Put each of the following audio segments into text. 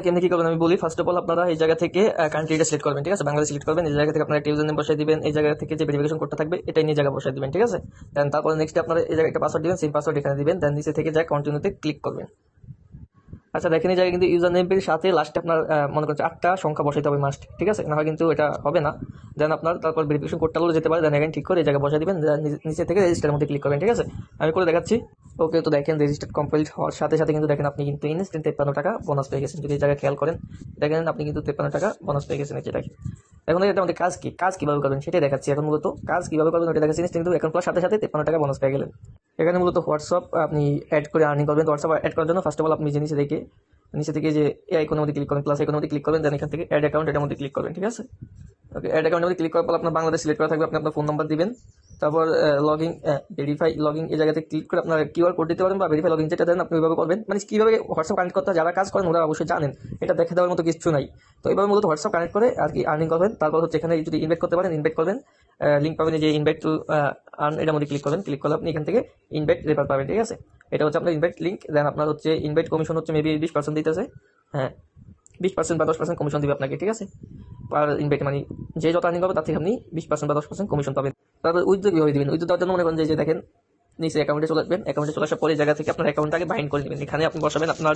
কেমনি কি করবেন আমি বলি। ফার্স্ট অফ অল আপনারা এই জায়গা থেকে কান্ট্রিটা সিলেক্ট করবেন, ঠিক আছে, বাংলাদেশ সিলেক্ট করবেন। এই জায়গা থেকে আপনারা একটা ইউজার নেম বসাই দিবেন, এই জায়গা থেকে যে ভেরিফিকেশন কোডটা থাকবে এটা নিয়ে জায়গা বসাই দিবেন, ঠিক আছে। দেন তারপরে নেক্সট আপনারা এই জায়গায় একটা পাসওয়ার্ড দিবেন, সেই পাসওয়ার্ড এখানে দিবেন। দেন নিচে থেকে যা কন্টিনিউতে ক্লিক করবেন। আচ্ছা দেখেন এই জায়গায় কিন্তু ইউজার নেমের সাথে লাস্টে আপনার মনে করছে 8টা সংখ্যা বসাইতে হবে মাস্ট, ঠিক আছে, না হয় কিন্তু এটা হবে না। দেন আপনার তারপর ভেরিফিকেশন কোডটা হলো যেতে পারে। দেন এখানে ঠিক করে এই জায়গায় বসাই দিবেন, নিচে থেকে রেজিস্টারের মধ্যে ক্লিক করবেন, ঠিক আছে। আমি করে দেখাচ্ছি। ওকে, তো দেখেন রেজিস্টার কমপ্লিট হওয়ার সাথে সাথে কিন্তু দেখেন আপনি কিন্তু ইনস্ট্যান্ট 53 টাকা বোনাস পেয়ে গেছেন। যদি এই জায়গায় খেয়াল করেন দেখেন আপনি কিন্তু 53 টাকা বোনাস পেয়ে গেছেন। যেটা এখন এটা আমাদের কাজ কি, কাজ কিভাবে করবেন সেটাই দেখাচ্ছি। এখন মূলত কাজ কিভাবে করবেন ওটা দেখাচ্ছি। কিন্তু এখন প্লাস সাথে সাথে 53 টাকা বোনাস পেয়ে গেলেন। এখানে মূলত হোয়াটসঅ্যাপ আপনি অ্যাড করে আর্নিং করবেন। হোয়াটসঅ্যাপ অ্যাড করার জন্য ফার্স্ট অফ অল আপনি নিচে থেকে যে এই আইকনের মধ্যে ক্লিক করবেন, প্লাস আইকনের মধ্যে ক্লিক করবেন। দেন এখান থেকে অ্যাড অ্যাকাউন্ট এটার মধ্যে ক্লিক করবেন, ঠিক আছে। ওকে, অ্যাড অ্যাকাউন্টের মধ্যে ক্লিক করার পর আপনার বাংলাদেশ সিলেক্ট করা থাকবে, আপনি আপনার ফোন নাম্বার দিবেন। তারপর লগইন ভেরিফাই লগইন এই জায়গাতে ক্লিক করে আপনার কিউআর কোড দিতে পারেন, বা ভেরিফাই লগইন যেটা দেন আপনি ওইভাবে করবেন। মানে কীভাবে হোয়াটসঅ্যাপ কানেক্ট করতে যারা কাজ করেন ওরা অবশ্যই জানেন, এটা দেখে দেওয়ার মতো কিছু নাই। তো এইভাবে মূলত হোয়াটসঅ্যাপ কানেক্ট করে আর কি আর্নিং করবেন। তারপর হচ্ছে এখানে যদি ইনভাইট করতে পারেন ইনভাইট করবেন, লিঙ্ক পাবেন, যে ইনভাইট টু আর্ন এটার মধ্যে ক্লিক করবেন। ক্লিক করলে আপনি এখান থেকে ইনভাইট রেফার পাবেন, ঠিক আছে। এটা হচ্ছে আপনার ইনভাইট লিঙ্ক। দেন আপনার হচ্ছে ইনভাইট কমিশন হচ্ছে মেবি 20% দিতেছে, হ্যাঁ 20% বা 10% কমিশন দিবে আপনাকে, ঠিক আছে। পার ইনভাইট মানে যে যত আর্নিং হবে তার থেকে আপনি 20% বা 10% কমিশন পাবেন। তারপর উইথড্র কীভাবে দিবেন, উইথড্র দেওয়ার জন্য মনে করেন যে দেখেন নিচে অ্যাকাউন্টে চলে আসবেন। অ্যাকাউন্টে চলে আসার পরে জায়গা থেকে আপনার অ্যাকাউন্টটাকে বাইন্ড করে নেবেন। এখানে আপনি বসাবেন আপনার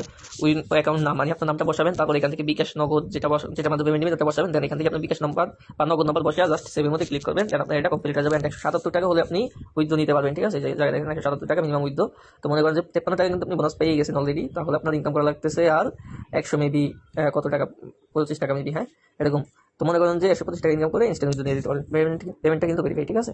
অ্যাকাউন্ট নাম, মানে আপনার নামটা বসাবেন। তারপর এখান থেকে বিকাশ নগদ যেটা মাধ্যমে পেমেন্ট নেবেন ওটা বসাবেন। দেন এখান থেকে আপনার বিকাশ নাম্বার বা নগদ নাম্বার বসে জাস্ট সেভের মধ্যে ক্লিক করবেন। দেন আপনার এটা কমপ্লিট হয়ে যাবে। 177 টাকা হলে আপনি উইথড্র নিতে পারবেন, ঠিক আছে। যে জায়গায় দেখেন 177 টাকা মিনিমাম উইথড্র। তো মনে করেন যে 53 টাকা কিন্তু আপনি বোনাস পেয়ে গেছেন অলরেডি। তাহলে আপনার ইনকাম করা লাগতেছে আর 100 মেবি কত টাকা, 25 টাকা মেবি, হ্যাঁ এরকম। তো মনে করেন যে 125 টাকা ইনকাম করে ইনস্ট্যান্ট উইথড্র নিয়ে দিতে পারেন। পেমেন্টটা কিন্তু ভেরিফাই, ঠিক আছে।